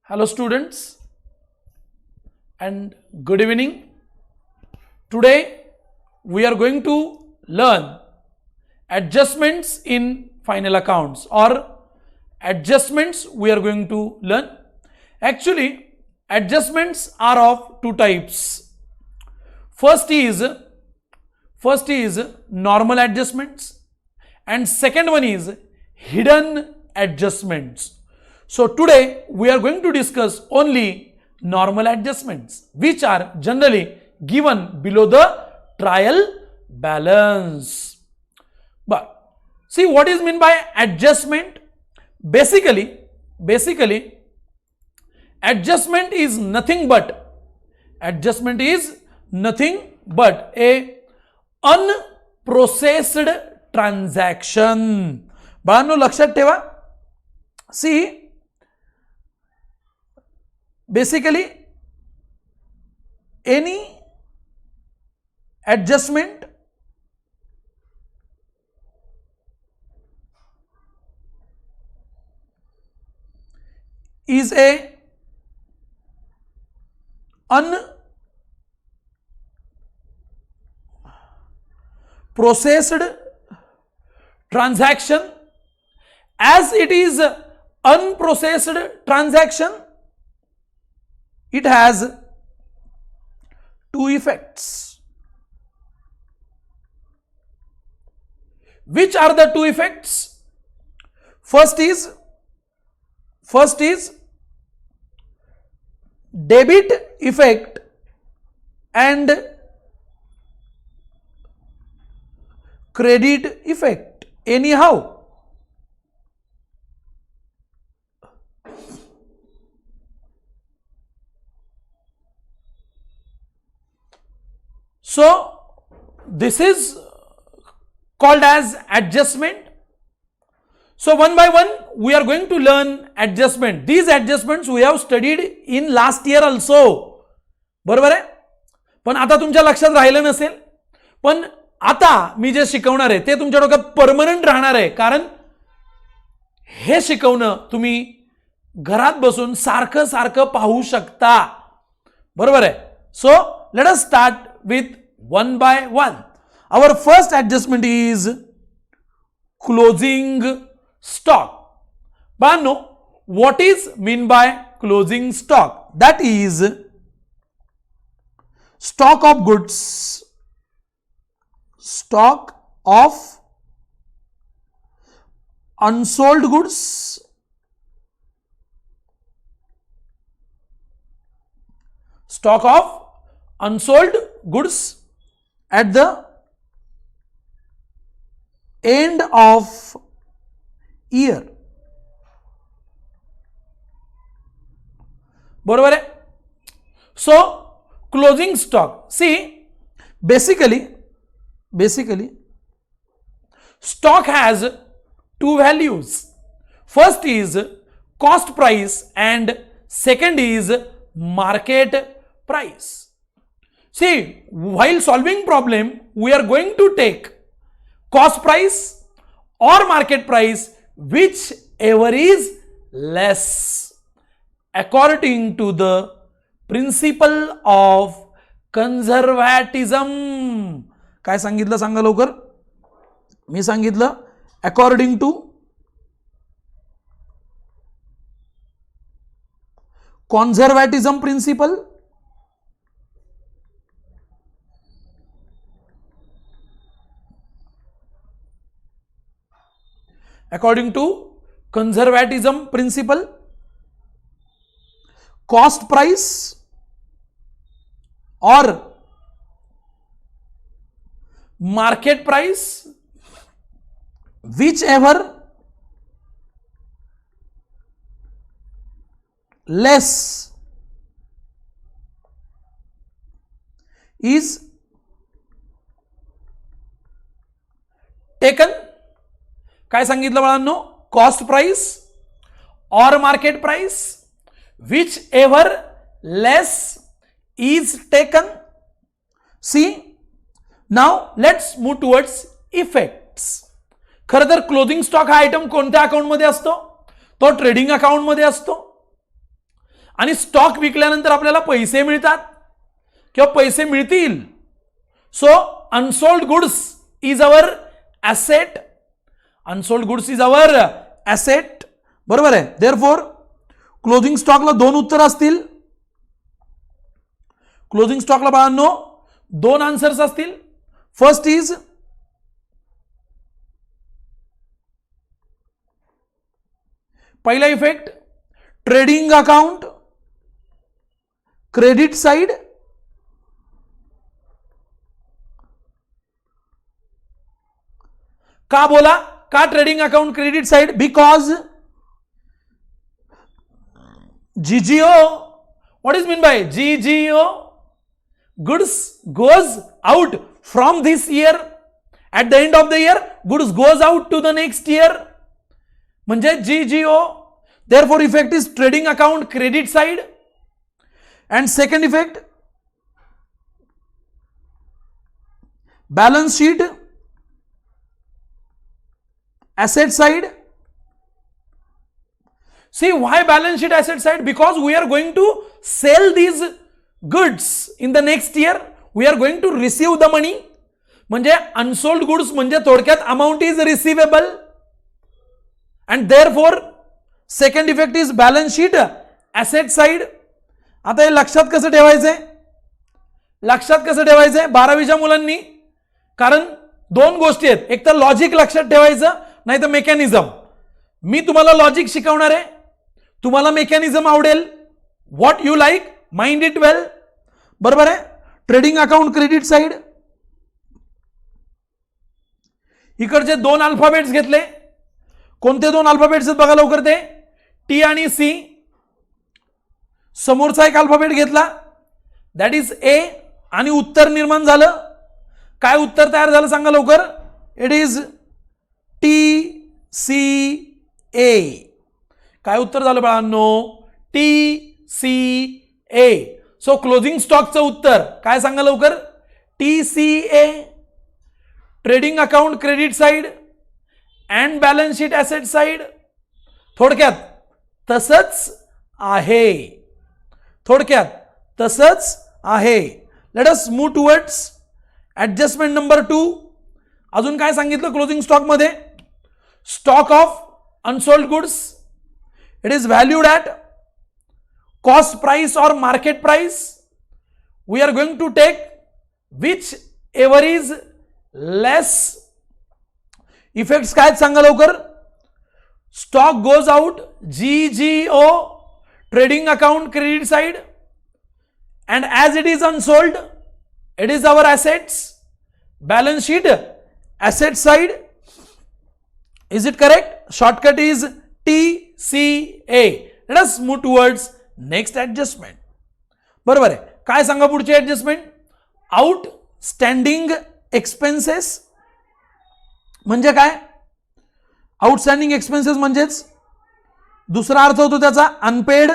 Hello students and good evening. Today we are going to learn adjustments in final accounts or adjustments we are going to learn. Actually adjustments are of two types. First is normal adjustments and second one is hidden adjustments. So today we are going to discuss only normal adjustments which are generally given below the trial balance. But see what is meant by adjustment? Basically adjustment is nothing but a unprocessed transaction. बाळांनो लक्षात ठेवा. See basically any adjustment is a unprocessed transaction. As it is unprocessed transaction, it has two effects. Which are the two effects? First is debit effect and credit effect. Anyhow, so this is called as adjustment. So one by one we are going to learn adjustment. These adjustments we have studied in last year also. बरोबर आहे. पण आता तुमच्या लक्षात राहिलं नसेल. पण आता मी जे शिकवणार आहे ते तुमच्या डोक्यात परमनंट राहणार आहे. कारण हे शिकवणं तुम्ही घरात बसून सारखं पाहू शकता. बरोबर आहे. So let us start with one by one. Our first adjustment is closing stock. But what is mean by closing stock? That is stock of goods, stock of unsold goods, stock of unsold goods at the end of year. बरोबर आहे. So closing stock, see basically stock has two values. First is cost price and second is market price. See, while solving problem, we are going to take cost price or market price, whichever is less, according to the principle of conservatism. काय सांगितलं सांगा लवकर. मी सांगितलं according to conservatism principle. According to conservatism principle, cost price or market price, whichever less is taken. काय सांगितलं बाळांनो? Cost price और market price whichever less is taken. See now let's move towards effects. खरं तर closing stock हा item कोणत्या account मध्ये असतो? तो ट्रेडिंग अकाउंट मध्ये असतो. आणि स्टॉक विकल्यानंतर आपल्याला पैसे मिळतात किंवा पैसे मिळतील. So unsold goods is our asset. Unsold goods is our asset. बरोबर आहे. देअरफॉर क्लोजिंग स्टॉकला 2 उत्तर असतील. क्लोजिंग स्टॉकला बाळांनो 2 आन्सर्स असतील. फर्स्ट इज पहिला effect trading account credit side, का बोला, का trading account credit side? Because GGO, what is mean by GGO? Goods goes out from this year. At the end of the year, goods goes out to the next year. म्हणजे GGO. Therefore, effect is trading account credit side. And second effect, balance sheet asset side. See why balance sheet asset side? Because we are going to sell these goods in the next year. We are going to receive the money. म्हणजे unsold goods म्हणजे थोडक्यात amount is receivable. And therefore second effect is balance sheet asset side. आता हे लक्षात कसं ठेवायचंय? लक्षात कसं ठेवायचंय 12वीच्या मुलांनी? कारण 2 गोष्टी आहेत. एक तर लॉजिक लक्षात ठेवायचं, नाही तर मेकॅनिझम. मी तुम्हाला लॉजिक शिकवणार आहे, तुम्हाला मेकॅनिझम आवडेल. What you like, mind it well. बरोबर आहे. ट्रेडिंग अकाउंट क्रेडिट साइड, इकडचे 2 अल्फाबेट्स घेतले. कोणते 2 अल्फाबेट्स आहेत बघा लवकर. ते टी आणि सी. समोरचा एक अल्फाबेट घेतला, दॅट इज ए, आणि उत्तर निर्माण झालं. काय उत्तर तयार झालं सांगा लवकर? It is TCA. काय उत्तर झालं बाळांनो? TCA. सो क्लोजिंग स्टॉकचं उत्तर काय सांगा लवकर? TCA. Trading account credit side and balance sheet asset side. थोडक्यात तसंच आहे. थोडक्यात तसंच आहे. Let us move towards adjustment number 2. अजून काय सांगितलं क्लोजिंग स्टॉक मध्ये? Stock of unsold goods, it is valued at cost price और market price. We are going to take whichever is less. Effects काय सांगा लवकर? Stock goes out GGO, trading account credit side, and as it is unsold, it is our assets. Balance sheet asset side. Is it correct? Shortcut is TCA. Let us move towards next adjustment. बरोबर आहे. काय सांगा पुढची adjustment? Outstanding expenses म्हणजे काय? Outstanding expenses म्हणजेच दुसरा अर्थ होतो त्याचा अनपेड.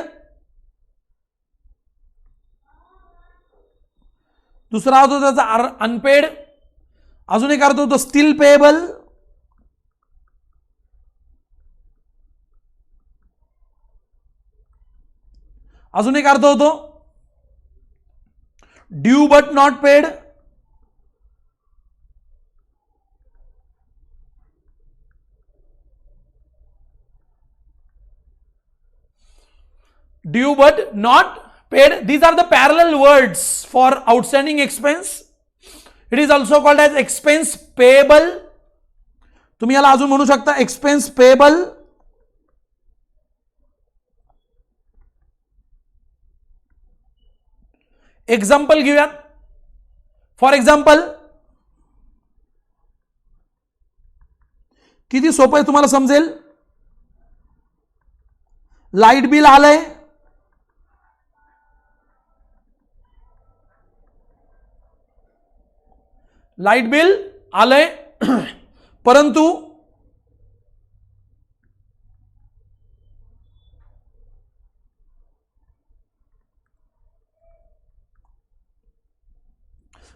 दुसरा अर्थ होतो त्याचा अनपेड. अजून एक अर्थ होतो स्टील पेएबल. अजून एक अर्थ होतो due but not paid. Due but not paid. These are the parallel words for outstanding expense. It is also called as expense payable. तुम्ही याला अजून म्हणू शकता expense payable. एक्झाम्पल घेऊयात. फॉर एक्झाम्पल, किती सोपं आहे तुम्हाला समजेल. लाईट बिल आलंय, लाईट बिल आलंय, परंतु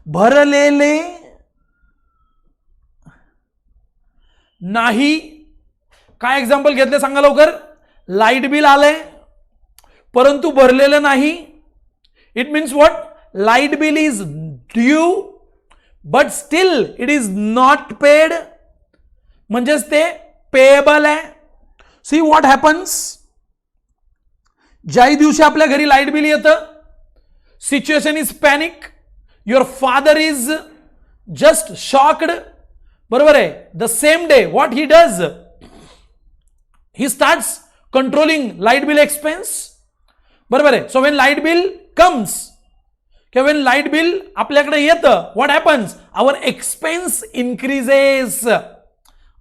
भरलेले नाही. काय एक्झाम्पल घेतले सांगा लवकर? लाईट बिल आलंय, परंतु भरलेलं नाही. It means what? Light bill is due but still it is not paid, म्हणजेच ते पेएबल आहे. सी व्हॉट हॅपन्स, ज्याही दिवशी आपल्या घरी लाईट बिल येतं, situation is panic, your father is just shocked, बरोबर आहे. The same day what he does, he starts controlling light bill expense, बरोबर आहे. So when light bill comes किंवा वेन लाईट बिल आपल्याकडे येतं, what happens, our expense increases,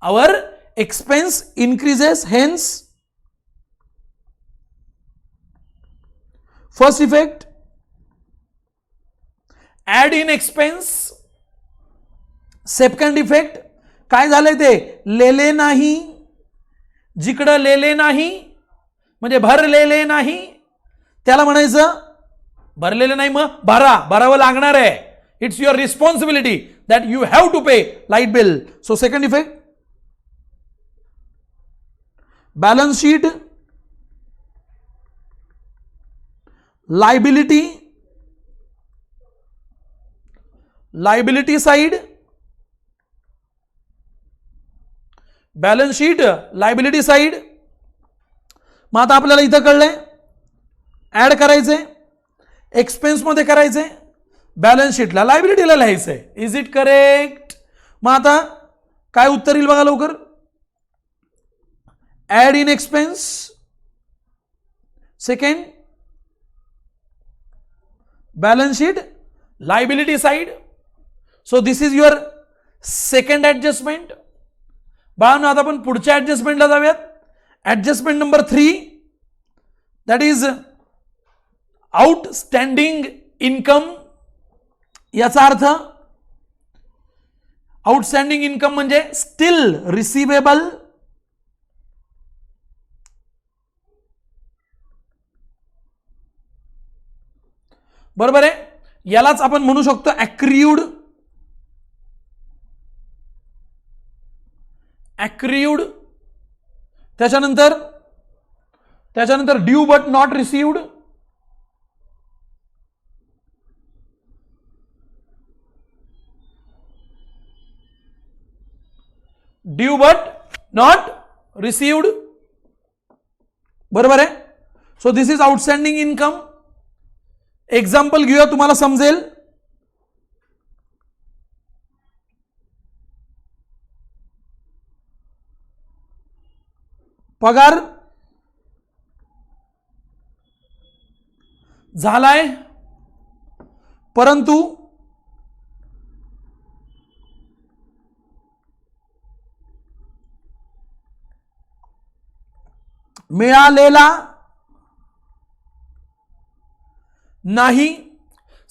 our expense increases. Hence first effect, add in expense. Second effect काय झालंय ते, लेले नाही, जिकडं लेले नाही म्हणजे भरलेले नाही, त्याला म्हणायचं भरलेले नाही, मग भरावं लागणार आहे. It's your responsibility that you have to pay light bill. So second effect, balance sheet, liability side, balance sheet, liability side. मग आता आपल्याला इथं कळलंय ऍड करायचंय, एक्सपेन्स मध्ये करायचंय, बॅलन्स शीटला लायबिलिटीला लिहायचंय. Is it correct? मग आता काय उत्तर येईल बघा लवकर. Add in expense, second balance sheet, liability side. So this is your second adjustment. बाळांनो आता आपण पुढच्या ऍडजस्टमेंटला जाऊयात. Adjustment number 3, that is outstanding income. याचा अर्थ आउटस्टँडिंग इन्कम म्हणजे स्टील रिसिवेबल, बरोबर आहे. यालाच आपण म्हणू शकतो ॲक्रियूड. त्याच्यानंतर due but not received, due but not received, बरोबर आहे. सो this is outstanding income. Example घेऊया, तुम्हाला समजेल. पगार झालाय परंतु मिळालेला नाही.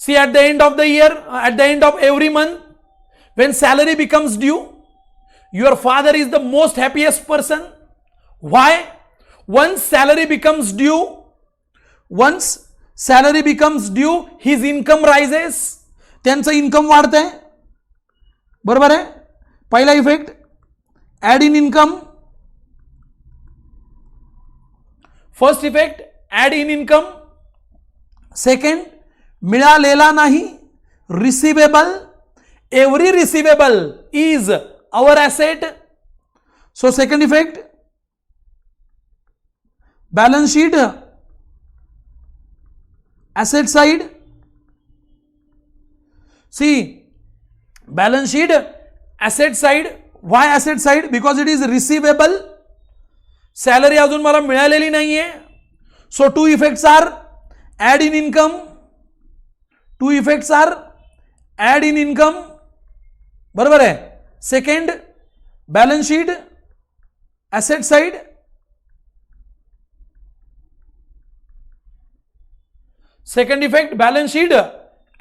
See, at the end of the year, at the end of every month, when salary becomes due, your father is the most happiest person. Why? Once salary becomes due, his income rises. त्यांचं income वाढतंय, बरोबर आहे. पहिला effect add in income. First effect add in income. Second मिळालेला नाही, receivable. Every receivable is our asset. So second effect balance sheet, asset side. See balance sheet, asset side. Why asset side? Because it is receivable. Salary अजून मला मिळालेली नाहीये. So two effects are add in income. Add in income, बरोबर आहे. Second balance sheet, asset side. Second effect balance sheet,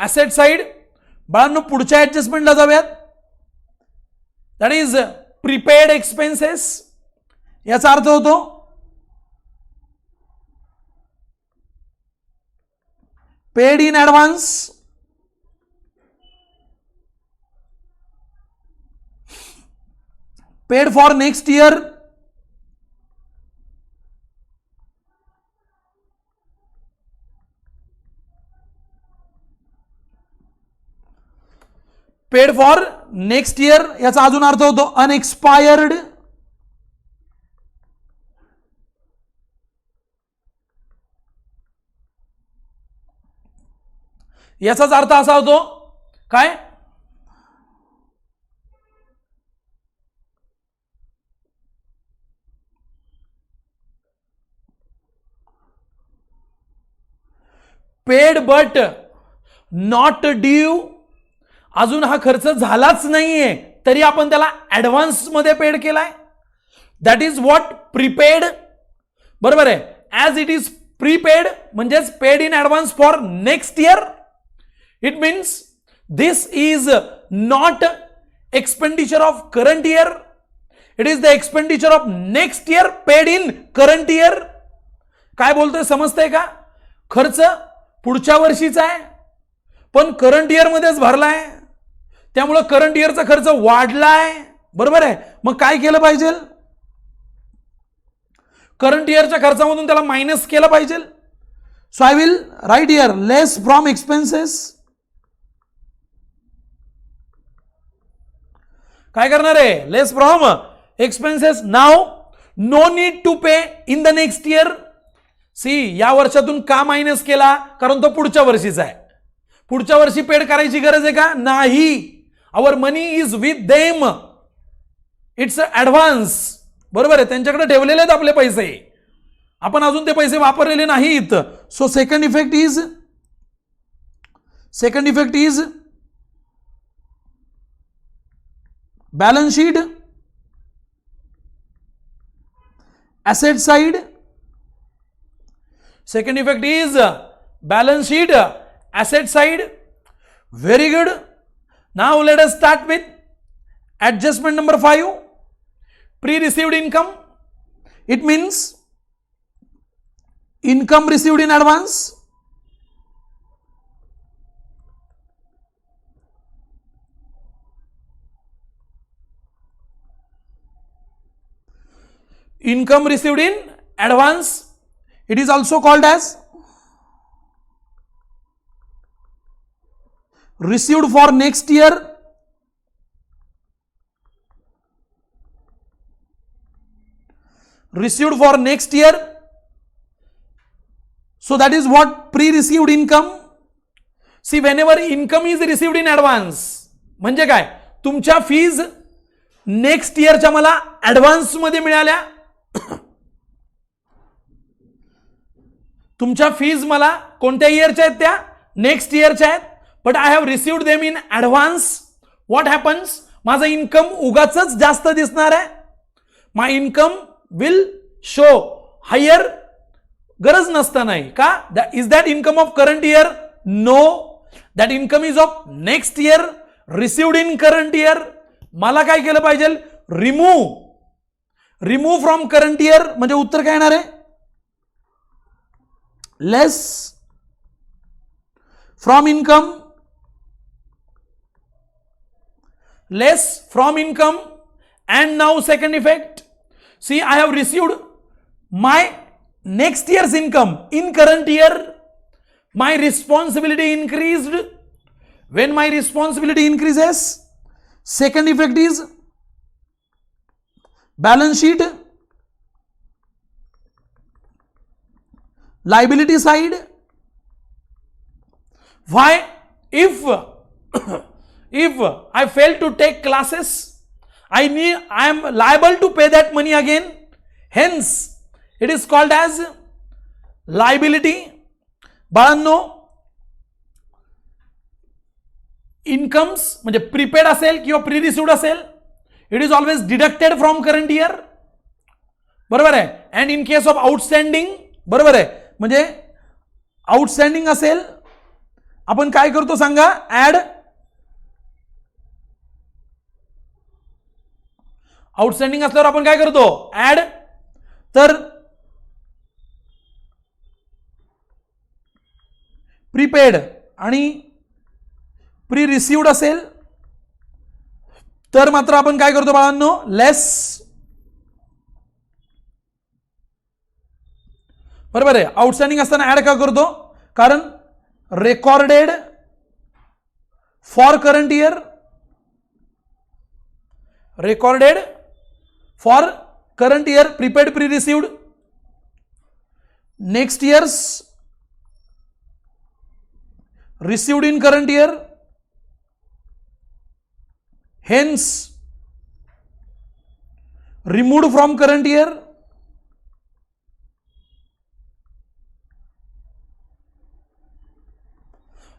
asset side. बाळांनो पुढच्या ऍडजस्टमेंटला जाऊयात. That is prepaid expenses. याचा अर्थ होतो paid in advance, paid for next year, paid for next year, याचा अजून अर्थ होतो अनएक्सपायर्ड. याचाच अर्थ असा होतो काय, पेड बट नॉट ड्यू. अजून हा खर्च झालाच नाहीये तरी आपण त्याला ऍडव्हान्स मध्ये पेड केलाय. That is what prepaid. बरोबर आहे. ॲज इट इज प्रीपेड म्हणजेच paid in advance for next year. It means this is not expenditure of current year, it is the expenditure of next year paid in current year. काय बोलतोय समजतंय का? खर्च पुढच्या वर्षीचा आहे पण करंट इयर मध्येच भरलाय, त्यामुळे करंट इयरचा खर्च वाढलाय. बरोबर आहे. मग काय केलं पाहिजे? करंट इयरच्या खर्चामधून त्याला मायनस केलं पाहिजे. So I will write here less from expenses. काय करणार आहे? Less from expenses. Now no need to pay in the next year. See, या वर्षातून का मायनस केला? कारण तो पुढच्या वर्षीचा आहे. पुढच्या वर्षी पेड करायची गरज आहे का? नाही. Our money is with them, it's advance. बरोबर आहे. त्यांच्याकडे ठेवलेले आहेत आपले पैसे, आपण अजून ते पैसे वापरलेले नाहीत. सो second effect is balance sheet, asset side. Second effect is balance sheet, asset side. Very good. Now let us start with adjustment number 5, pre-received income. It means income received in advance. Income received in advance. It is also called as received for next year. Received for next year. So that is what pre-received income. See, whenever income is received in advance, म्हणजे काय? तुमच्या fees next इयरच्या मला advance मध्ये मिळाल्या. तुमच्या fees मला कोणत्या इयरच्या आहेत? त्या नेक्स्ट इयरच्या आहेत. But I have received them in advance. What happens? माझं इन्कम उगाचच जास्त दिसणार आहे. My income will show higher गरज नसतानाही. का? Is that income of current year? No, that income is of next year received in current year. मला काय केलं पाहिजे? Remove from current year. म्हणजे उत्तर काय येणार आहे? Less from income. Less from income. And now second effect. See, I have received my next year's income in current year. My responsibility increased. When my responsibility increases, second effect is balance sheet, liability side. Why? If I fail to take classes, I am liable to pay that money again. Hence, it is called as liability. बाळांनो, incomes म्हणजे prepaid असेल किंवा pre received असेल, it is always deducted from current year. बरोबर आहे. And in case of outstanding, बरोबर आहे, म्हणजे आउटस्टँडिंग असेल आपण काय करतो सांगा? ऍड. आउटस्टँडिंग असल्यावर आपण काय करतो? ऍड. तर प्रीपेड आणि प्री रिसिव्ड असेल तर मात्र आपण काय करतो बाळांनो? लेस. बरोबर आहे. आउटस्टँडिंग असताना ऍड का करतो? कारण recorded for current year recorded for current year, prepaid, pre-received. Next year's received in current year, hence removed from current year.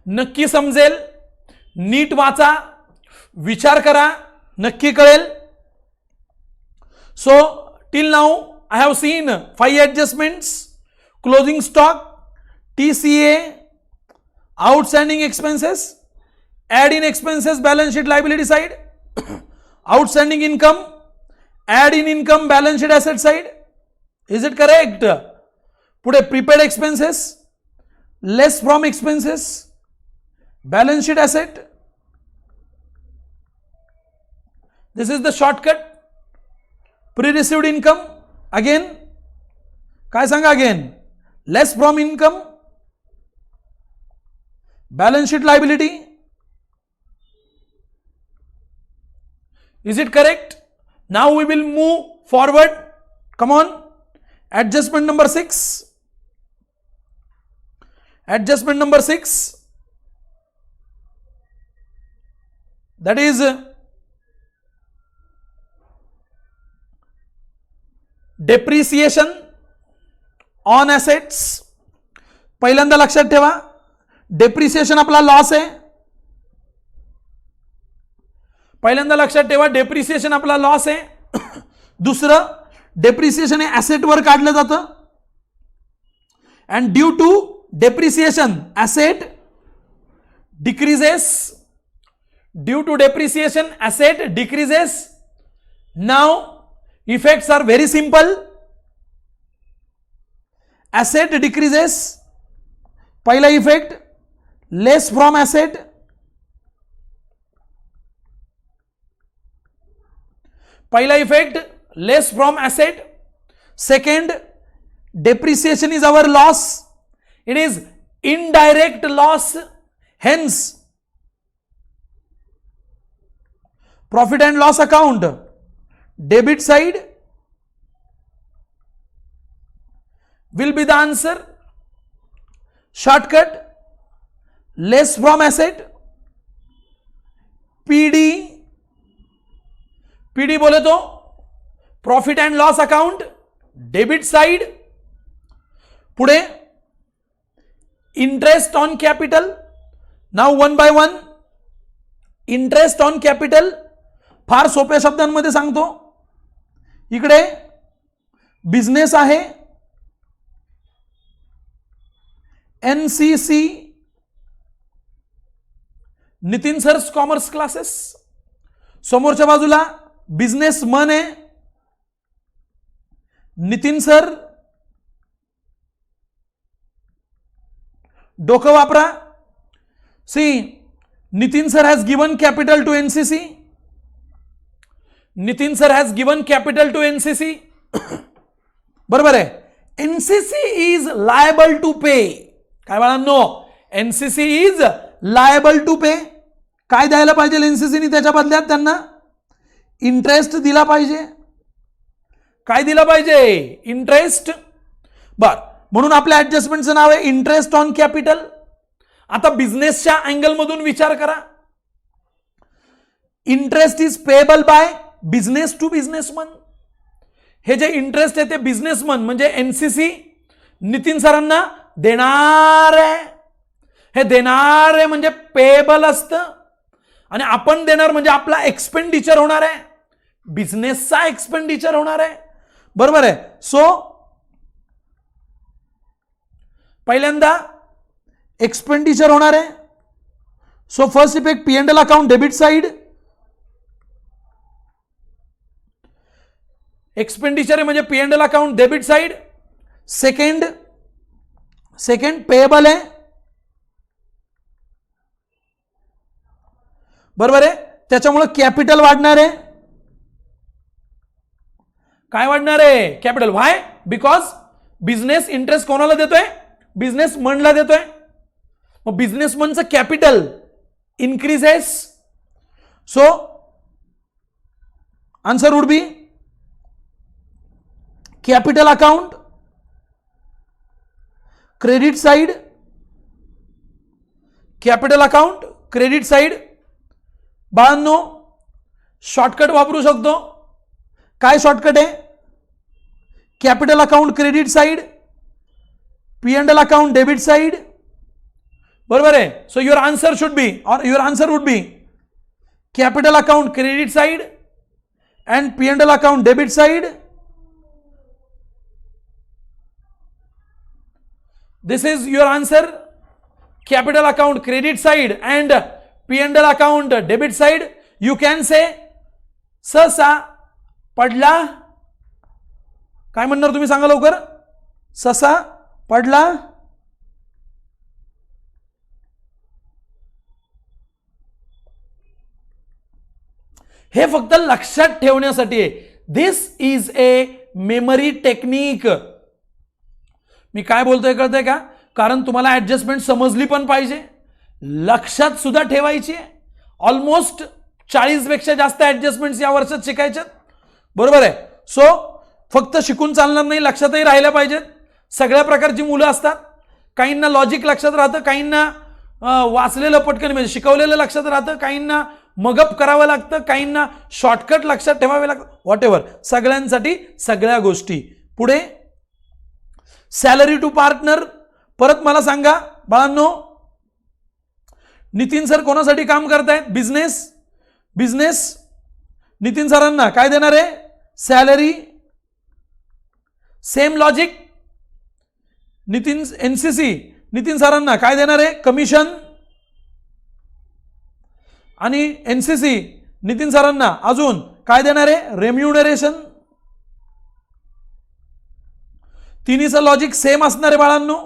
नक्की समजेल, नीट वाचा, विचार करा, नक्की कळेल. So till now I have seen 5 adjustments: closing stock, TCA, outstanding expenses, add in expenses balance sheet liability side, outstanding income, add in income balance sheet asset side. Is it correct? पुढे prepaid expenses, less from expenses, balance sheet asset. This is the shortcut. Pre-received income, again काय सांगा, again less from income, balance sheet liability. Is it correct? Now we will move forward. Come on. Adjustment number 6. Adjustment number 6. That is depreciation on assets. पहिल्यांदा लक्षात ठेवा, depreciation आपला loss आहे. पहिल्यांदा लक्षात ठेवा, depreciation आपला लॉस आहे. दुसरं, डेप्रिसिएशन हे ऍसेट वर काढलं जातं. And due to depreciation asset decreases. Due to depreciation, asset decreases. Now, effects are very simple. Asset decreases. पहला effect, less from asset. पहला effect, less from asset. Second, depreciation is our loss. It is indirect loss. Hence, profit and loss account, debit side will be the answer. Shortcut, less from asset. PD, PD बोले तो profit and loss account, debit side. पुढे interest on capital. Now one by one, interest on capital. फार सोप्या शब्दांमध्ये सांगतो. इकडे business आहे, NCC, Nitin sir's commerce classes. समोरच्या बाजूला बिझनेस मन आहे, नितीन सर. डोकं वापरा. See, Nitin sir has given capital to NCC. Nitin sir has given capital to NCC. बरोबर आहे. NCC इज लायबल टू पे. काय बाळांनो, NCC इज लायबल टू पे. काय द्यायला पाहिजे NCCने त्याच्या बदल्यात? त्यांना इंटरेस्ट दिला पाहिजे. काय दिला पाहिजे? इंटरेस्ट. बर, म्हणून आपल्या ऍडजस्टमेंटचं नाव आहे इंटरेस्ट ऑन कॅपिटल. आता बिझनेसच्या अँगल मधून विचार करा. Interest is payable by business to businessman. हे जे इंटरेस्ट आहे ते बिझनेसमन म्हणजे NCC नितीन सरांना देणार आहे. हे देणार आहे म्हणजे पेएबल असतं, आणि आपण देणार म्हणजे आपला एक्सपेंडिचर होणार आहे, बिझनेसचा एक्सपेंडिचर होणार आहे. बरोबर आहे. सो पहिल्यांदा एक्सपेंडिचर होणार आहे. सो first effect P&L account debit side. Expenditure म्हणजे P&L account debit side. Second payable आहे. बरोबर आहे. त्याच्यामुळे कॅपिटल वाढणार आहे. काय वाढणार आहे? Capital. Why? Because business interest कोणाला देतोय? बिझनेस मनला देतोय. मग बिझनेस मनचं capital increases. So Answer would be capital account, credit side, capital account, credit side. बाळांनो शॉर्टकट वापरू शकतो. काय शॉर्टकट आहे? Capital account credit side, P&L account debit side. बरोबर आहे. So your answer should be और your answer would be capital account credit side and P&L account debit side. This is your answer. Capital account credit side and P&L account debit side. You can say ससा पडला. काय म्हणणार तुम्ही सांगा लवकर? ससा पडला. हे फक्त लक्षात ठेवण्यासाठी आहे. This is a memory technique. मी काय बोलतोय कळतंय का? कारण तुम्हाला ऍडजस्टमेंट समजली पण पाहिजे, लक्षात सुद्धा ठेवायची आहे. ऑलमोस्ट 40 पेक्षा जास्त ऍडजस्टमेंट्स या वर्षात शिकायच्यात. बरोबर आहे. सो फक्त शिकून चालणार नाही, लक्षातही राहिल्या पाहिजेत. सगळ्या प्रकारची मुलं असतात. काहींना लॉजिक लक्षात राहतं, काहींना वाचलेलं पटकन म्हणजे शिकवलेलं लक्षात राहतं, काहींना मगअप करावं लागतं, काहींना शॉर्टकट लक्षात ठेवावे लागतं. व्हॉट एव्हर, सगळ्यांसाठी सगळ्या गोष्टी. पुढे सॅलरी टू पार्टनर. परत मला सांगा बाळांनो, नितीन सर कोणासाठी काम करतायत? बिझनेस. बिझनेस नितीन सरांना काय देणार आहे? Salary. Same logic Nitin NCC Nitin सरांना काय देणार आहे? कमिशन. आणि एनसीसी नितीन सरांना अजून काय देणार आहे? रेम्युनरेशन. तिन्हीचं लॉजिक सेम असणार आहे बाळांनो,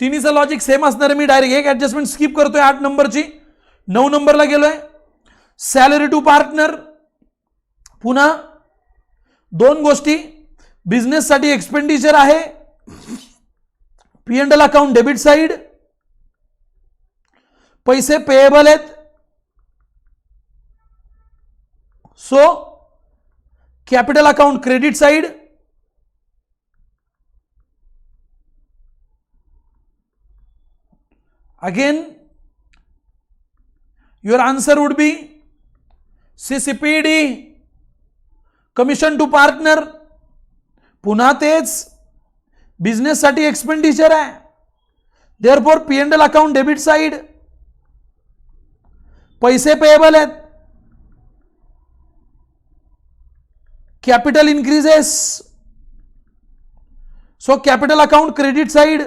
तिन्हीचं लॉजिक सेम असणार आहे. मी डायरेक्ट एक ऍडजस्टमेंट स्किप करतोय 8 नंबरची, 9 नंबरला गेलोय. Salary to partner. पुन्हा 2 गोष्टी. बिझनेस साठी एक्सपेंडिचर आहे, P&L अकाउंट डेबिट साइड. पैसे पेएबल आहेत. So capital account credit side. Again your answer would be CCPD, commission to partner. पुन्हा तेच बिझनेस साठी एक्सपेंडिचर आहे, therefore P&L account debit side. पैसे पेएबल आहेत, capital increases, so capital account credit side.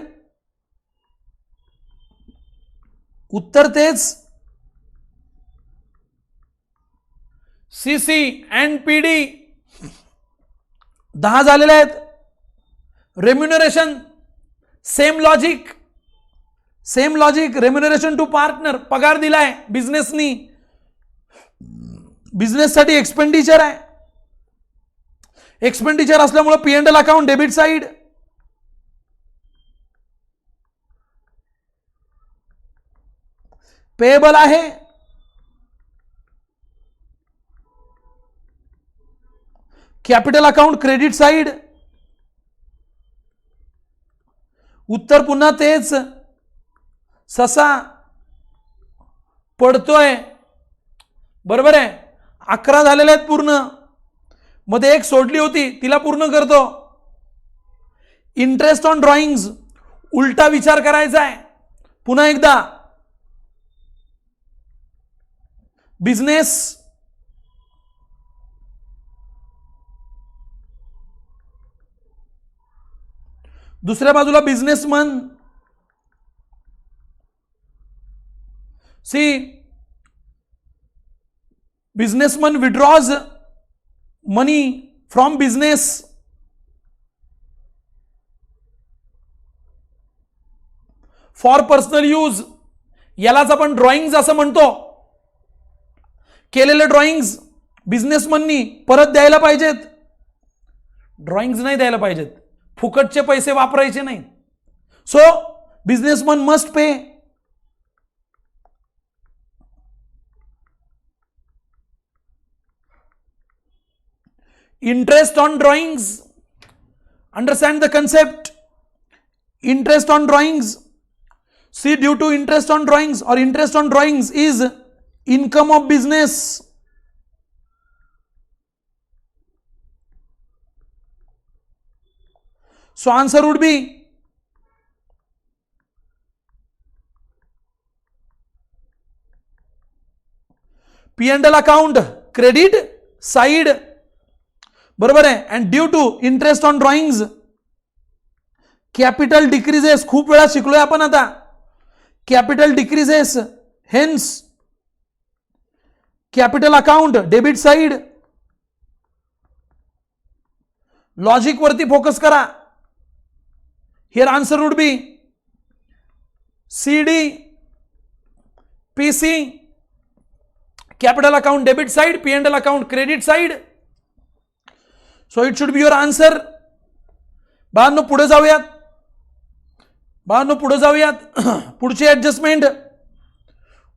उत्तर तेच. सीसी अँड पीडी 10 झालेले आहेत. Remuneration same logic, same logic. Remuneration to partner, पगार दिलाय बिझनेसनी, बिझनेस साठी एक्सपेंडिचर आहे. एक्सपेंडिचर असल्यामुळे P&L account debit side. Payable आहे, कॅपिटल अकाउंट क्रेडिट साइड. उत्तर पुन्हा तेच. ससा पडतोय. बरोबर आहे. 11 झालेले आहेत पूर्ण, मध्ये एक सोडली होती, तिला पूर्ण करतो. इंटरेस्ट ऑन ड्रॉइंग्स, उलटा विचार करायचा आहे. पुन्हा एकदा बिझनेस, दुसऱ्या बाजूला businessman. See businessman withdraws money from business. For personal use, यालाच आपण ड्रॉइंग्स असं म्हणतो. केलेले ड्रॉइंग्स बिझनेसमननी परत द्यायला पाहिजेत, ड्रॉइंग्स नाही द्यायला पाहिजेत. फुकटचे पैसे वापरायचे नाही. So businessman must pay. Interest on drawings. Understand the concept. Interest on drawings. See, due to interest on drawings or interest on drawings is income of business. So answer would be P&L account credit side. बरोबर आहे. And due to interest on drawings capital decreases. खूप वेळा शिकलोय आपण आता. Capital decreases, hence capital account debit side. Logic वरती focus करा. Here answer would be CD, PC, capital account debit side, P&L account credit side. So it should be your answer. बाळांनो पुढे जाऊयात. पुढची ऍडजस्टमेंट.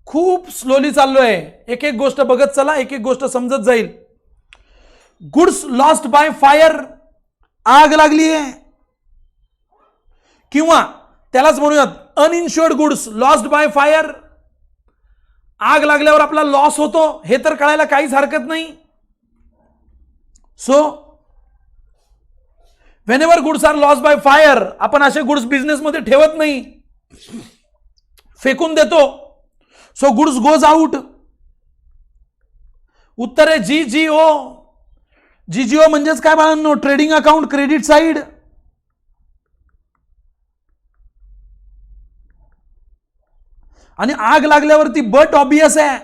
खूप स्लोली चाललोय. एक एक गोष्ट बघत चला, एक एक गोष्ट समजत जाईल. Goods lost by fire. आग लागली आहे किंवा त्यालाच म्हणूयात अनइन्शुअर्ड गुड्स लॉस्ट बाय फायर. आग लागल्यावर आपला लॉस होतो हे तर कळायला काहीच हरकत नाही. So whenever goods are lost by fire, आपण असे गुड्स बिझनेस मध्ये ठेवत नाही, फेकून देतो. So goods goes out. उत्तर आहे GGO. GGO म्हणजेच काय बाळांनो? Trading account credit side. आणि आग लागल्यावरती बट ऑब्वियस आहे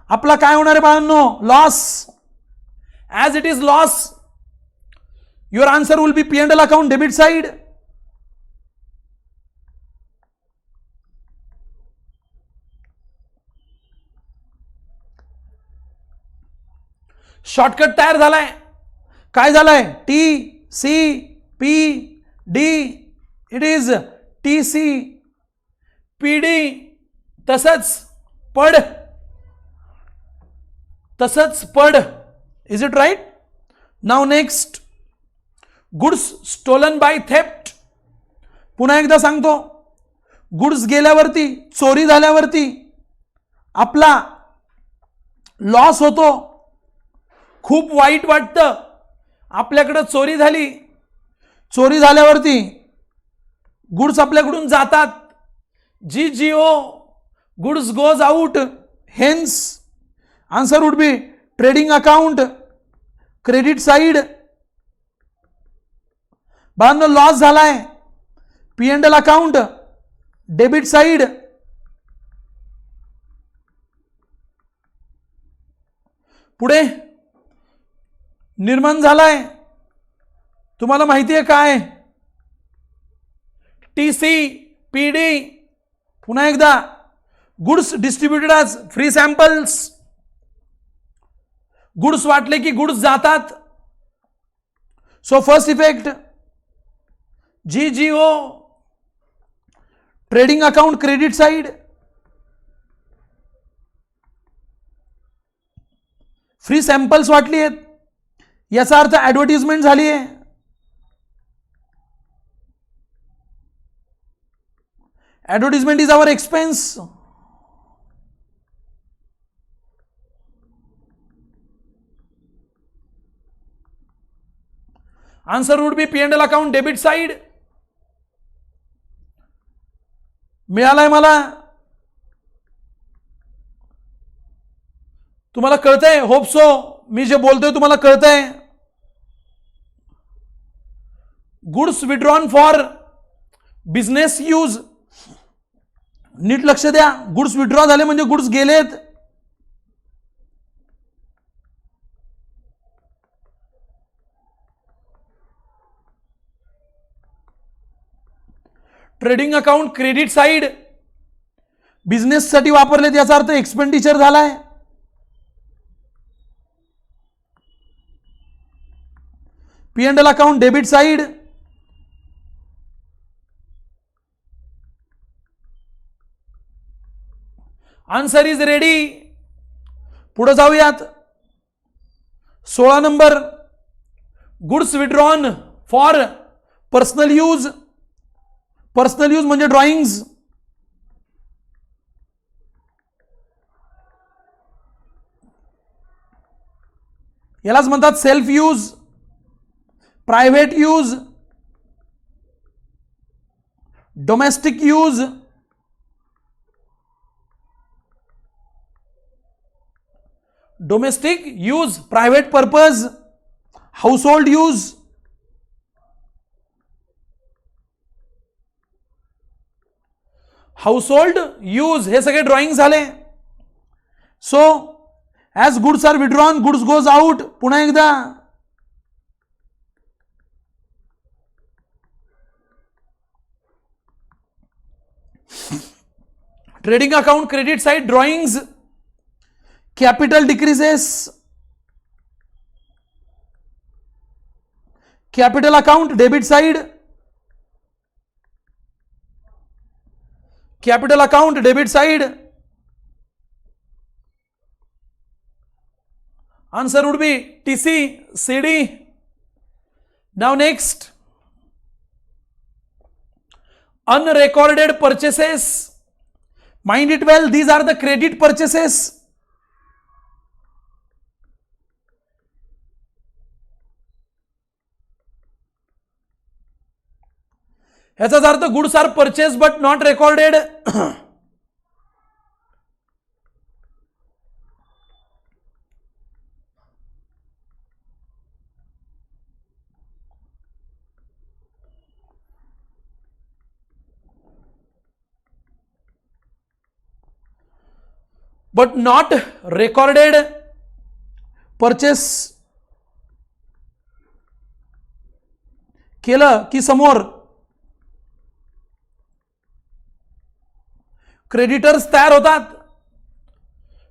आपला काय होणार आहे बाळांनो? Loss. As it is loss, your answer will be P&L account debit side. Shortcut तयार झालाय. काय झालाय? TCPD. It is TCPD. तसंच पड. Is it right? Now next, goods stolen by theft. पुन्हा एकदा सांगतो, गुड्स गेल्यावरती, चोरी झाल्यावरती आपला लॉस होतो. खूप वाईट वाटतं. आपल्याकडे चोरी झाली, चोरी झाल्यावरती गुड्स आपल्याकडून जातात. GGO, goods goes out. Hence answer would be trading account credit side. बाळांनो लॉस झालाय, P&L अकाउंट डेबिट साइड. पुढे निर्माण झालाय, तुम्हाला माहिती आहे काय? TCPD. पुन्हा एकदा, goods distributed as free samples. Goods वाटले की गुड्स जातात. So first effect GGO, trading account credit side. Free samples वाटली आहेत याचा अर्थ ऍडव्हर्टिजमेंट झाली आहे. Advertisement is our expense. Answer would be P&L account debit side. मिळालाय मला? तुम्हाला कळतंय? Hope so. मी जे बोलतोय तुम्हाला कळतंय? Goods withdrawn for business use. नीट लक्ष द्या. गुड्स विड्रॉ झाले म्हणजे गुड्स गेलेत. Trading account credit side business साठी वापरलेत याचा अर्थ एक्सपेंडिचर झालाय. P&L account debit side. Answer is ready. पुढे जाऊयात. 16 number goods withdrawn for personal use. Personal use म्हणजे ड्रॉइंग्स. यालाच म्हणतात self use, private use, domestic use, domestic use, private purpose, household use. Household use हे सगळे drawing झाले. So as goods are withdrawn goods goes out. पुन्हा एकदा trading account credit side drawings, capital decreases, capital account debit side, capital account debit side. Answer would be TC, CD. Now next, unrecorded purchases. Mind it well, these are the credit purchases. याचाच अर्थ goods are purchase but not recorded. But not recorded purchase केलं की समोर creditors तयार होतात.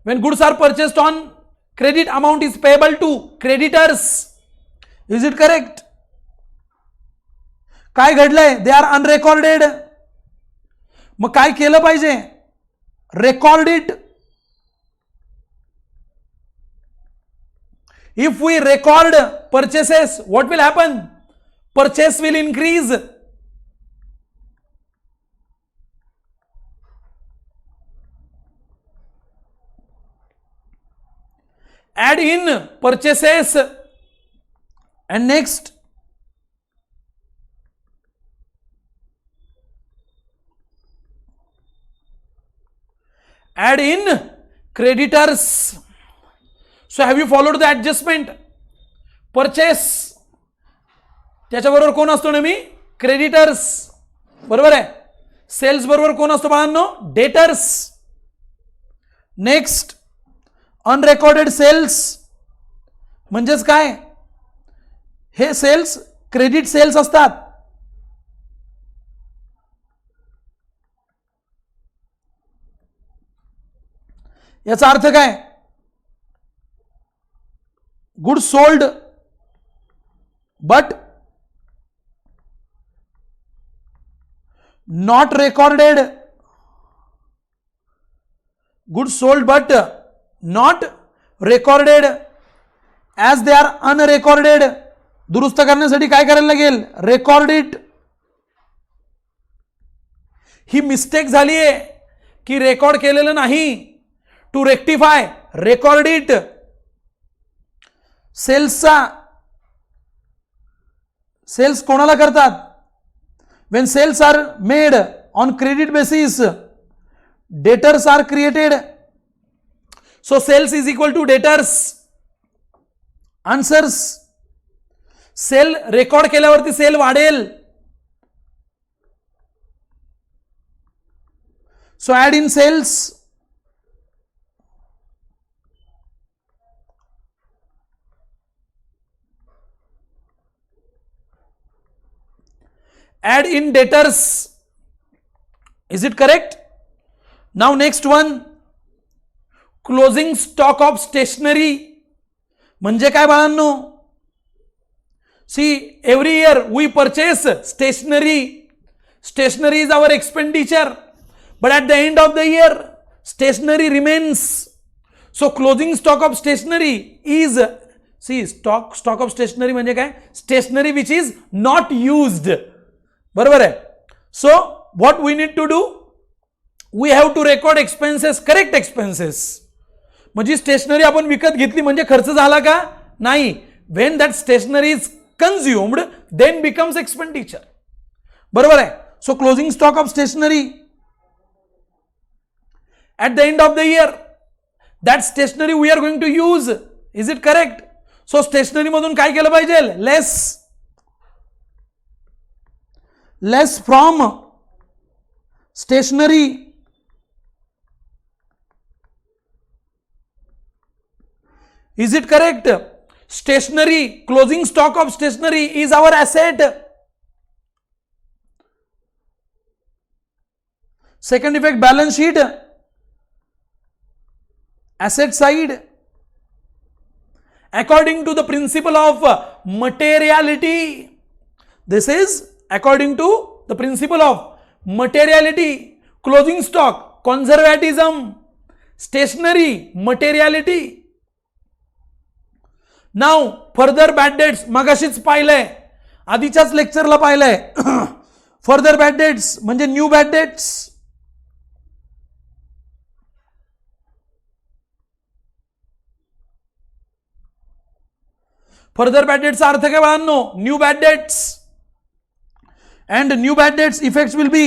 When goods are purchased on credit amount is payable to creditors. Is it correct? काय घडलंय? They are unrecorded. मग काय केलं पाहिजे? Record it. If we record purchases, what will happen? Purchase will increase. Add in purchases and next add in creditors. So have you followed the adjustment? Purchase त्याच्याबरोबर कोण असतो नेहमी? क्रेडिटर्स. बरोबर आहे. सेल्स बरोबर कोण असतो बाळांनो? डेटर्स. नेक्स्ट अनरेकॉर्डेड सेल्स म्हणजेच काय? हे सेल्स क्रेडिट सेल्स असतात. याचा अर्थ काय? Goods sold but not recorded. Goods sold but not recorded. As they are unrecorded, दुरुस्त करण्यासाठी काय करायला लागेल? Record it. ही मिस्टेक झाली आहे की रेकॉर्ड केलेलं नाही. To rectify record it. Sales कोणाला करतात? When sales are made on credit basis, debtors are created. So sales is equal to debtors. Answers. Sale record केल्यावरती सेल वाढेल. So add in sales. Add in debtors. Is it correct? Now next one, closing stock of stationery. म्हणजे काय बाळांनो? See, every year we purchase stationery. Stationery is our expenditure, but at the end of the year stationery remains. So closing stock of stationery is see stock of stationery म्हणजे काय? Stationery which is not used. बरोबर आहे. So what we need to do, we have to record expenses, correct expenses. म्हणजे stationery आपण विकत घेतली म्हणजे खर्च झाला का? नाही. When that stationery is consumed then becomes expenditure. बरोबर आहे. So closing stock of stationery at the end of the year, that stationery we are going to use. Is it correct? So stationery मधून काय केलं पाहिजे? less from stationery. Is it correct? Stationery, closing stock of stationery is our asset. Second effect, balance sheet. Asset side, according to the principle of materiality. This is according to the principle of materiality. Closing stock, conservatism. Stationery, materiality. Now further bad debts, मगाशीच पाहिलंय, आधीच्याच लेक्चरला पाहिलंय. Further bad debts म्हणजे new bad debts. Further bad डेट्सचा अर्थ काय बाळांनो? New bad debts. And new bad debts effects will be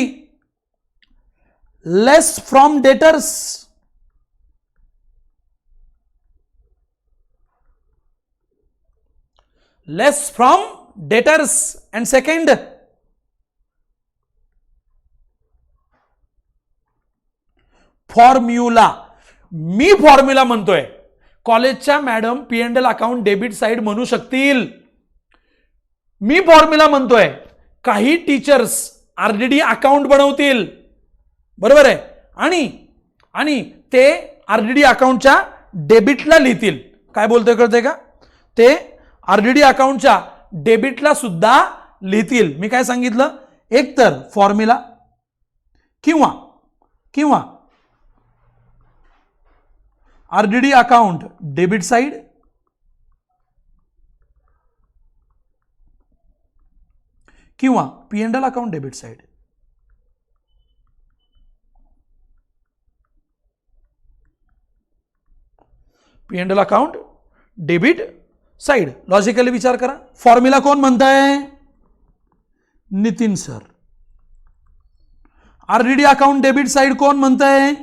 less from debtors. Less from debtors. And second, formula. मी फॉर्म्युला म्हणतोय, कॉलेजच्या madam P&L account debit side म्हणू शकतील. मी फॉर्म्युला म्हणतोय, काही टीचर्स RDD अकाउंट बनवतील. बरोबर आहे. आणि ते RDD अकाउंटच्या डेबिटला लिहितील. काय बोलतोय कळतंय का? ते RDD अकाउंटच्या डेबिटला सुद्धा लिहितील. मी काय सांगितलं? एकतर फॉर्म्युला किंवा RDD अकाउंट डेबिट साइड किंवा P&L account debit side. P&L account debit side. Logically विचार करा. फॉर्म्युला कोण म्हणताय? Nitin sir. RDD account debit side कोण म्हणताय?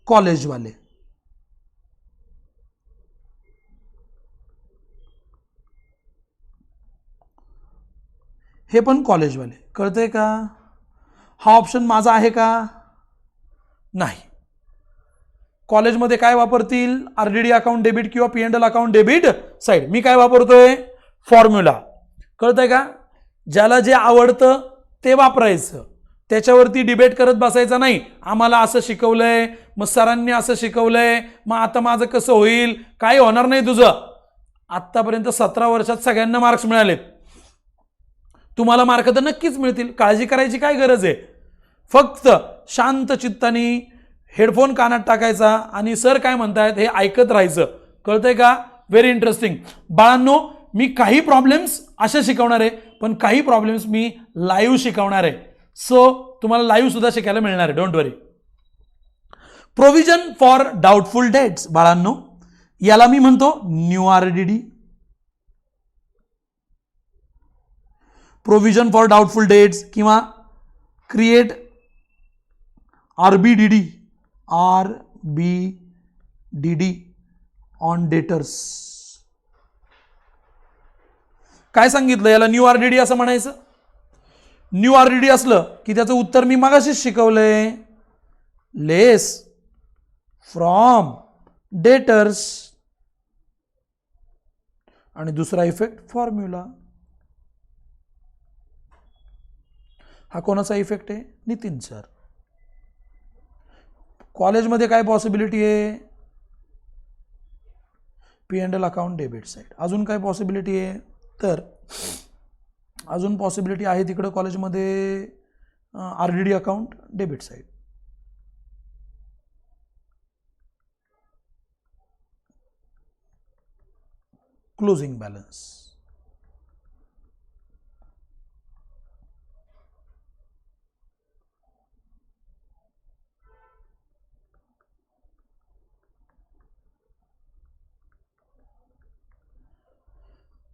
कॉलेज वाले. हे पण कॉलेज वाले. कळतंय का? हा ऑप्शन माझा आहे का? नाही. कॉलेजमध्ये काय वापरतील? RDD अकाउंट डेबिट किंवा P&L अकाउंट डेबिट साइड. मी काय वापरतोय? फॉर्म्युला. कळतंय का? ज्याला जे आवडतं ते वापरायचं, त्याच्यावरती डिबेट करत बसायचं नाही. आम्हाला असं शिकवलंय, मग सरांनी असं शिकवलंय, मग आता माझं कसं होईल? काही होणार नाही तुझं. आतापर्यंत 17 वर्षात सगळ्यांना मार्क्स मिळालेत. तुम्हाला मार्क तर नक्कीच मिळतील. काळजी करायची काय गरज आहे? फक्त शांत चित्ताने हेडफोन कानात टाकायचा आणि सर काय म्हणतायत हे ऐकत राहायचं. कळतंय का? Very interesting. बाळांनो, मी काही प्रॉब्लेम्स असे शिकवणार आहे, पण काही प्रॉब्लेम्स मी लाईव्ह शिकवणार आहे. सो तुम्हाला लाईव्ह सुद्धा शिकायला मिळणार आहे. Don't worry. Provision for doubtful debts. बाळांनो, याला मी म्हणतो new RDD. Provision for doubtful debts किंवा क्रिएट RBDD ऑन डेटर्स. काय सांगितलं? याला न्यू RDD असं म्हणायचं. न्यू RDD असलं की त्याचं उत्तर मी मगाशीच शिकवलंय. Less from debtors. आणि दुसरा इफेक्ट फॉर्म्युला. हा कोणाचा इफेक्ट आहे? नितीन सर. कॉलेजमध्ये काय पॉसिबिलिटी आहे? P&L account debit side. अजून काय पॉसिबिलिटी आहे? तर अजून पॉसिबिलिटी आहे तिकडे कॉलेजमध्ये RDD account debit side. Closing balance.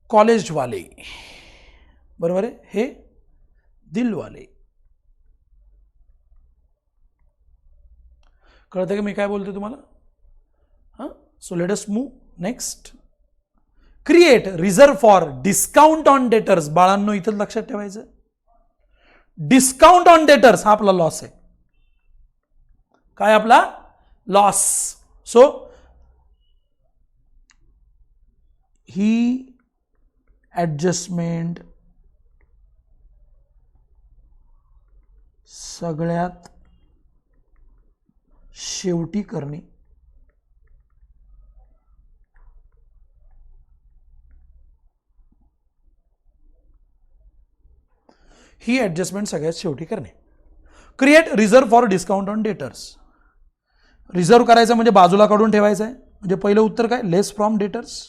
कॉलेजवाले, बरोबर आहे, हे दिलवाले. कळतं की मी काय बोलतोय तुम्हाला? हां, so let us move next. Create reserve for discount on debtors. बाळांनो इथं लक्षात ठेवायचं, डिस्काउंट ऑन डेटर्स हा आपला लॉस आहे. काय आपला लॉस? सो ही ॲडजस्टमेंट सगळ्यात शेवटी करणे. ही ॲडजस्टमेंट सगळ्यात शेवटी करणे. Create reserve for discount on debtors. Reserve करायचं म्हणजे बाजूला काढून ठेवायचं आहे. म्हणजे पहिलं उत्तर काय? Less from debtors.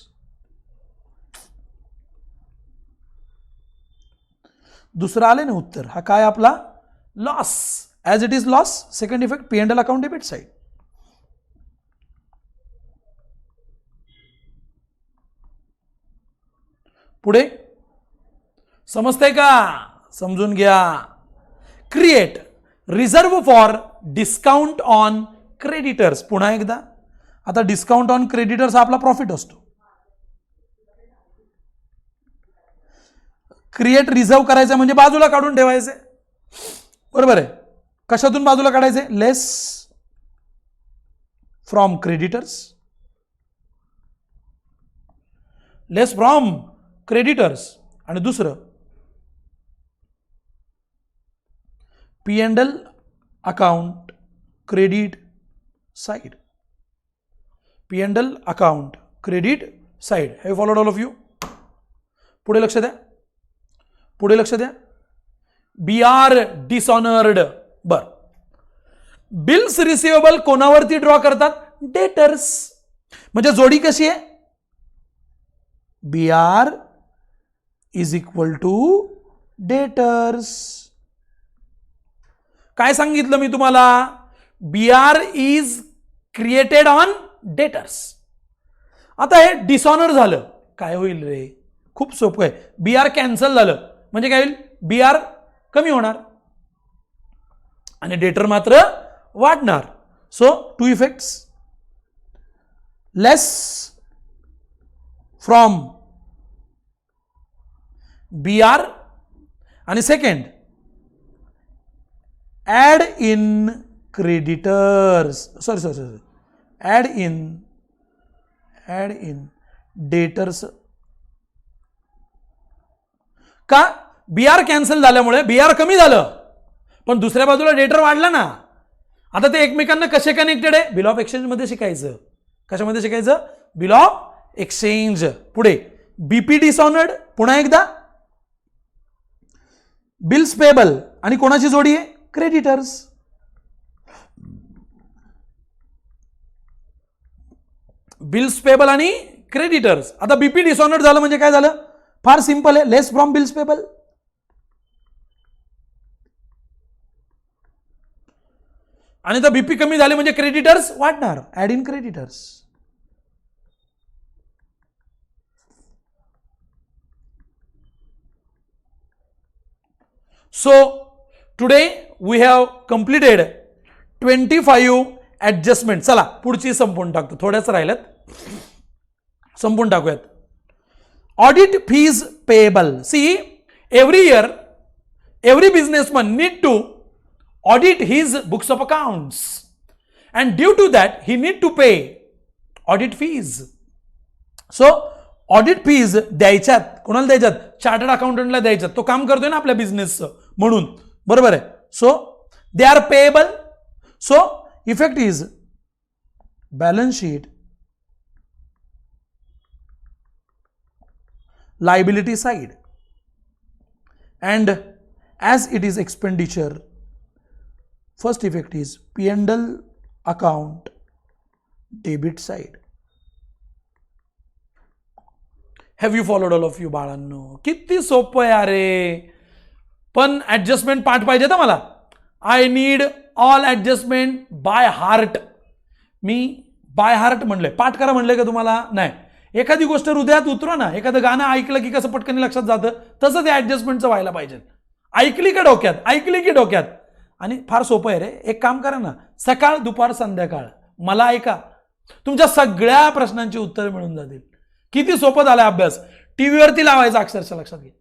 दुसरं आले ना उत्तर, हा काय आपला loss. As it is loss. Second effect P and L account debit side. पुढे समजतंय का? समजून घ्या. Create reserve for discount on creditors. पुन्हा एकदा, आता डिस्काउंट ऑन क्रेडिटर्स हा आपला प्रॉफिट असतो. क्रिएट रिझर्व करायचं म्हणजे बाजूला काढून ठेवायचे, बरोबर आहे. कशातून बाजूला काढायचे? Less from creditors. Less from creditors. आणि दुसरं P and L account credit side. P and L account credit side. Have followed all of you? पुढे लक्ष द्या, पुढे लक्ष द्या. B R dishonoured. बर, बिल्स रिसिवेबल कोणावरती ड्रॉ करतात? डेटर्स. म्हणजे जोडी कशी आहे? B R is equal to debtors. काय सांगितलं मी तुम्हाला? B R is created on debtors. आता हे डिसऑनर झालं, काय होईल रे? खूप सोपं आहे. बी आर कॅन्सल झालं म्हणजे काय होईल? बी आर कमी होणार आणि डेटर मात्र वाढणार. So two effects, less from B R आणि second add in creditors. Sorry, add in debtors. का? बी आर कॅन्सल झाल्यामुळे बी आर कमी झालं, पण दुसऱ्या बाजूला डेटर वाढला ना. आता ते एकमेकांना कसे कनेक्टेड आहे? बिल ऑफ एक्सचेंज मध्ये शिकायचं. कशामध्ये शिकायचं? Bill of exchange. पुढे बीपी डिसऑनर्ड. पुन्हा एकदा बिल्स पेबल आणि कोणाची जोडी आहे? क्रेडिटर्स. बिल्स पेबल आणि क्रेडिटर्स. आता बीपी डिसऑनर्ड झालं म्हणजे काय झालं? फार सिंपल आहे, लेस फ्रॉम बिल्स पेबल. आणि आता बीपी कमी झाले म्हणजे क्रेडिटर्स वाढणार. Add in creditors. So today we have completed 25 adjustment. चला पुढची संपून टाकतो, थोड्याच राहिल्यात, संपून टाकूयात. Audit fees payable. See, every year every businessman need to audit his books of accounts, and due to that he need to pay audit fees. So audit fees द्यायच्यात. कोणाला द्यायच्यात? चार्टर्ड अकाउंटंटला द्यायच्यात. तो काम करतोय ना आपल्या बिझनेसचं म्हणून, बरोबर आहे. So they are payable. So effect is balance sheet liability side, and as it is expenditure, first effect is P&L account debit side. Have you followed all of you बाळांनो? किती सोपं आहे अरे. पण ऍडजस्टमेंट पाठ पाहिजे तर मला. I need all adjustment by heart. मी बाय हार्ट म्हणलंय, पाठ करा म्हणलंय का तुम्हाला? नाही. एखादी गोष्ट हृदयात उतरा ना. एखादं गाणं ऐकलं की कसं पटकन लक्षात जातं, तसं ते ऍडजस्टमेंटचं व्हायला पाहिजे. ऐकली का डोक्यात, ऐकली की डोक्यात. आणि फार सोपं आहे रे. एक काम करा ना, सकाळ दुपार संध्याकाळ मला ऐका, तुमच्या सगळ्या प्रश्नांची उत्तरं मिळून जातील. किती सोपं झालं अभ्यास. टीव्हीवरती लावायचा, अक्षरशः लक्षात घ्या.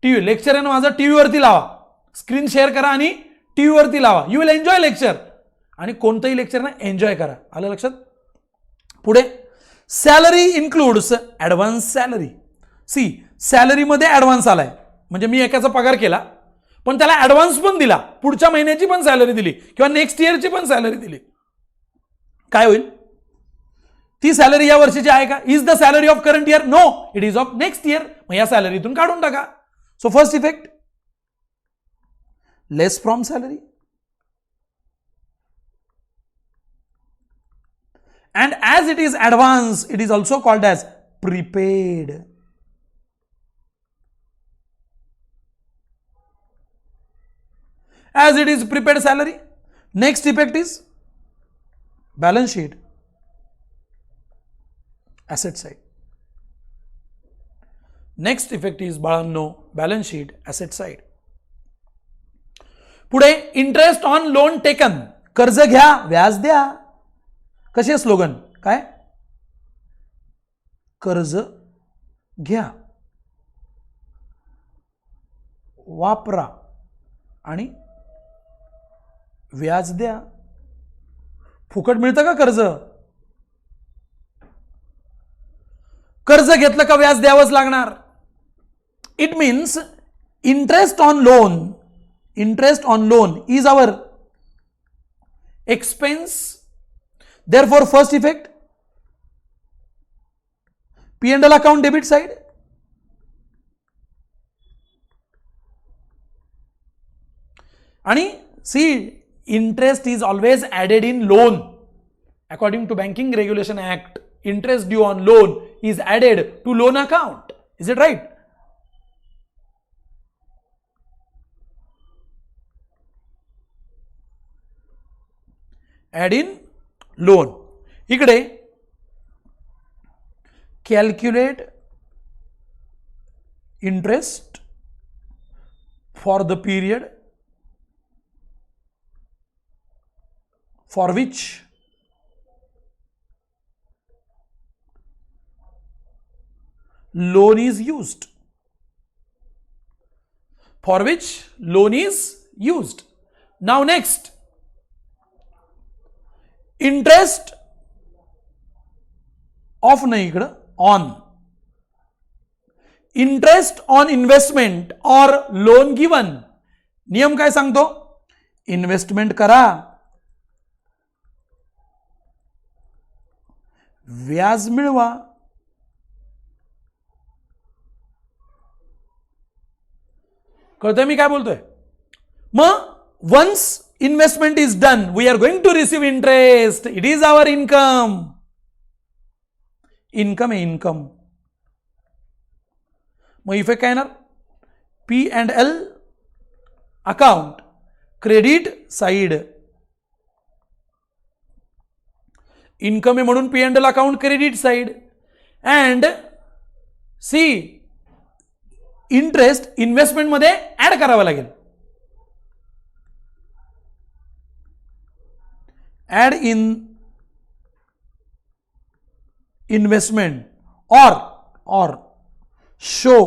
टीव्ही लेक्चर आहे ना माझं, टीव्हीवरती लावा. स्क्रीन शेअर करा आणि टीव्हीवरती लावा. You will enjoy lecture. आणि कोणतंही लेक्चर ना एन्जॉय करा. आलं लक्षात? पुढे salary includes advance salary. See, सॅलरीमध्ये ऍडव्हान्स आलाय म्हणजे मी एकाचा पगार केला पण त्याला ऍडव्हान्स पण दिला, पुढच्या महिन्याची पण सॅलरी दिली किंवा नेक्स्ट इयरची पण सॅलरी दिली. काय होईल? ती सॅलरी या वर्षीची आहे का? Is the salary of current year? No, it is of next year. मग या सॅलरीतून काढून टाका. So first effect, less from salary. And as it is advance, it is also called as prepaid. As it is prepaid salary. Next effect is balance sheet, asset side. Next effect is बाळांनो balance sheet, asset side. पुढे interest on loan taken. कर्ज घ्या, व्याज द्या. कशी slogan? काय? कर्ज घ्या, वापरा आणि व्याज द्या. फुकट मिळतं का कर्ज? कर्ज घेतलं का व्याज द्यावंच लागणार. It means interest on loan. Interest on loan is our expense. Therefore, first effect, P&L account debit side. And see, interest is always added in loan. According to Banking Regulation Act, interest due on loan is added to loan account. Is it right? Add in loan. इकडे calculate interest for the period for which loan is used. For which loan is used. Now next, interest of नाही इकडं, on. Interest on investment और loan given. नियम काय सांगतो? Investment करा, व्याज मिळवा. कळतंय मी काय बोलतोय? मग ones investment is done, we are going to receive interest. It is our income. Income है income. मग इफेक्ट काय येणार? P&L account credit side. Income आहे म्हणून P&L account credit side. And see, interest investment मध्ये ऍड करावा लागेल. Add in investment or show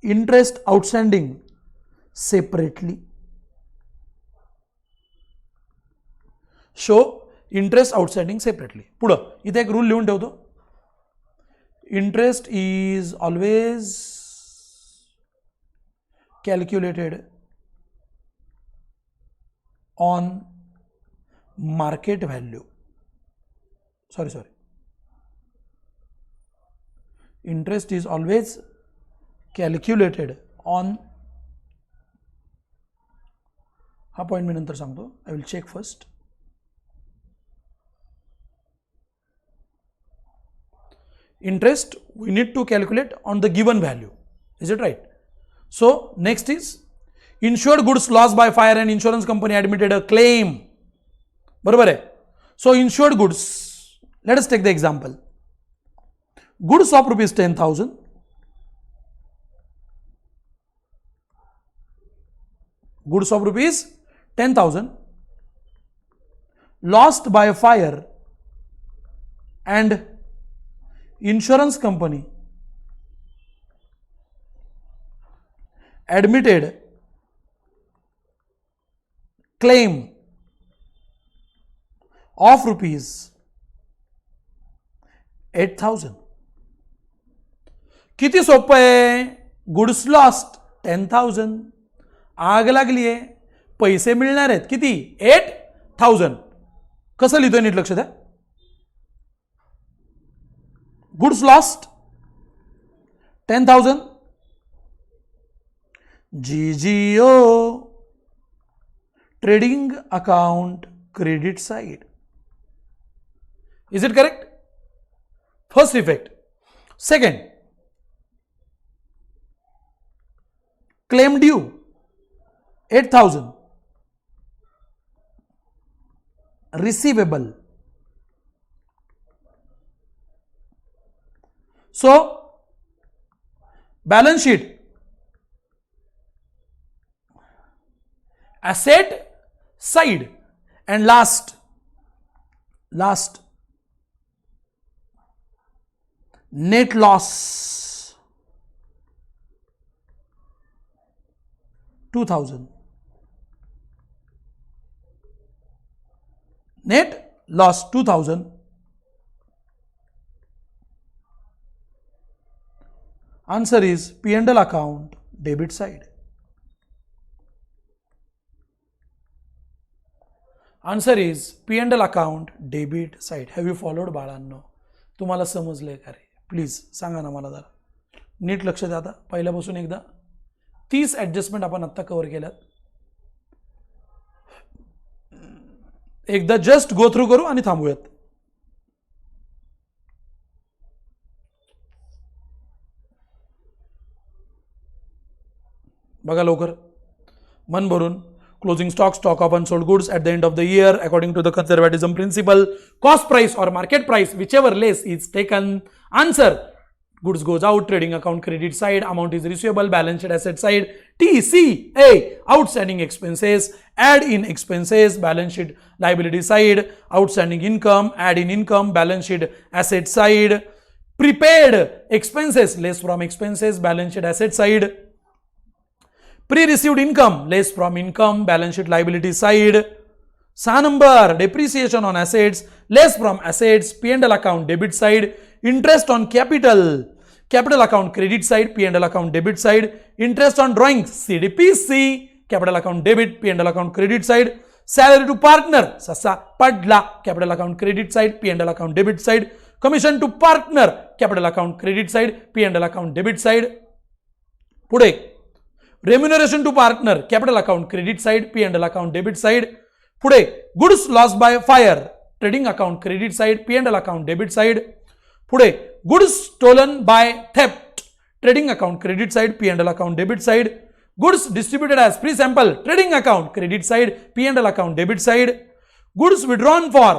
interest outstanding separately. Show interest outstanding separately. पुढं इथे एक रूल लिहून ठेवतो. Interest is always calculated on market value. Sorry. Interest is always calculated on, हा point मी नंतर सांगतो. I will check first. interest we need to calculate on the given value. Is it right? So next is insured goods lost by fire and insurance company admitted a claim. बरोबर है. So insured goods, let us take the example. Goods of rupees 10,000. Goods of rupees 10,000 lost by fire and insurance company admitted claim of rupees 8,000. किती सोपं आहे. Goods lost 10,000, आग लागली आहे, पैसे मिळणार आहेत किती 8,000. कसं लिहितोय नीट लक्ष द्या. Goods lost 10,000 GGO trading account credit side. Is it correct? First effect. Second, claim due 8,000, receivable. So balance sheet, asset side, and last net loss 2,000. Net loss 2,000. Answer is P&L account debit side. Answer is P&L account debit side. Have you followed बाळांनो? तुम्हाला समजलंय का रे? Please सांगा ना मला जरा. NEET लक्ष द्या. आता पहिल्यापासून एकदा 30 ॲडजस्टमेंट आपण आत्ता कव्हर केल्यात. एकदा जस्ट गो थ्रू करू आणि थांबूयात. बघा लवकर. मन भरून. Closing stock, stock of unsold goods at the end of the year according to the conservatism principle, cost price or market price, whichever less is taken. Answer, goods goes out, trading account credit side, amount is receivable, balance sheet asset side. TCA, outstanding expenses, add in expenses, balance sheet liability side, outstanding income, add in income, balance sheet asset side, prepaid expenses, less from expenses, balance sheet asset side. Pre-received income less from income, balance sheet liability side. 6 number, depreciation on assets less from assets, P&L account debit side. Interest on capital account credit side, P&L account debit side. Interest on drawings CDPC, capital account debit, P&L account credit side. Salary to partner sasa padla, capital account credit side, P&L account debit side. Commission to partner, capital account credit side, P&L account debit side. पुढे remuneration to partner, capital account credit side, P&L account debit side. पुढे goods lost by fire, trading account credit side, P&L account debit side. पुढे goods stolen by theft, trading account credit side, P&L account debit side. Goods distributed as free sample, trading account credit side, P&L account debit side. Goods withdrawn for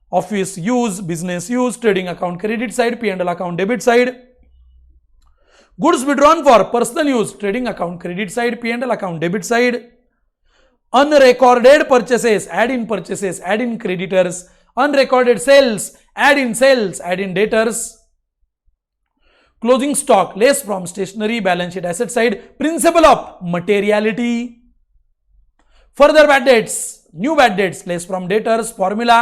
office use, business use, trading account credit side, P&L account debit side. Goods withdrawn for personal use, trading account credit side, P&L account debit side. Unrecorded purchases, add in purchases, add in creditors. Unrecorded sales, add in sales, add in debtors. Closing stock less from stationery, balance sheet asset side, principle of materiality. Further bad debts, new bad debts less from debtors, formula.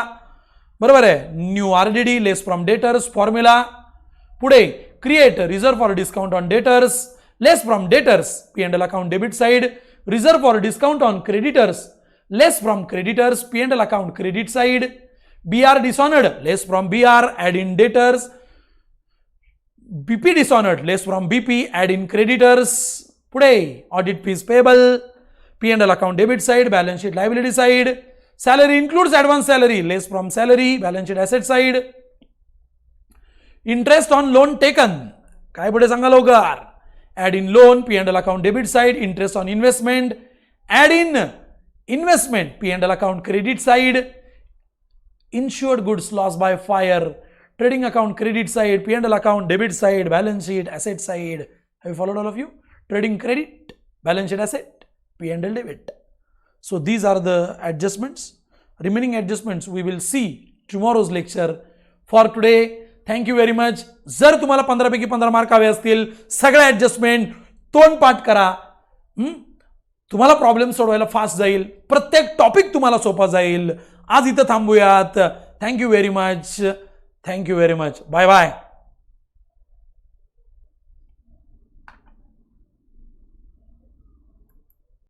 बरोबर आहे. New RDD less from debtors, formula. पुढे create reserve for discount on debtors, less from debtors, P&L account debit side. Reserve for discount on creditors, less from creditors, P&L account credit side. BR dishonored, less from BR, add in debtors. BP dishonored, less from BP, add in creditors. पुढे audit fees payable, P&L account debit side, balance sheet liability side. Salary includes advance salary, less from salary, balance sheet asset side. Interest on loan taken, काय पुढे सांगा लवकर. Add in loan, P&L account debit side. Interest on investment, add in investment, P&L account credit side. Insured goods loss by fire, trading account credit side, P&L account debit side, balance sheet asset side. Have you followed all of you? Trading credit, balance sheet asset, P&L debit. So these are the adjustments. Remaining adjustments we will see tomorrow's lecture. For today, thank you very much. जर तुम्हाला 15 पैकी 15 mark हवे असतील, सगळे adjustment तोंडपाठ करा. तुम्हाला problem सोडवायला फास्ट जाईल, प्रत्येक टॉपिक तुम्हाला सोपा जाईल. आज इथं थांबूयात. Thank you very much. Thank you very much. Bye bye.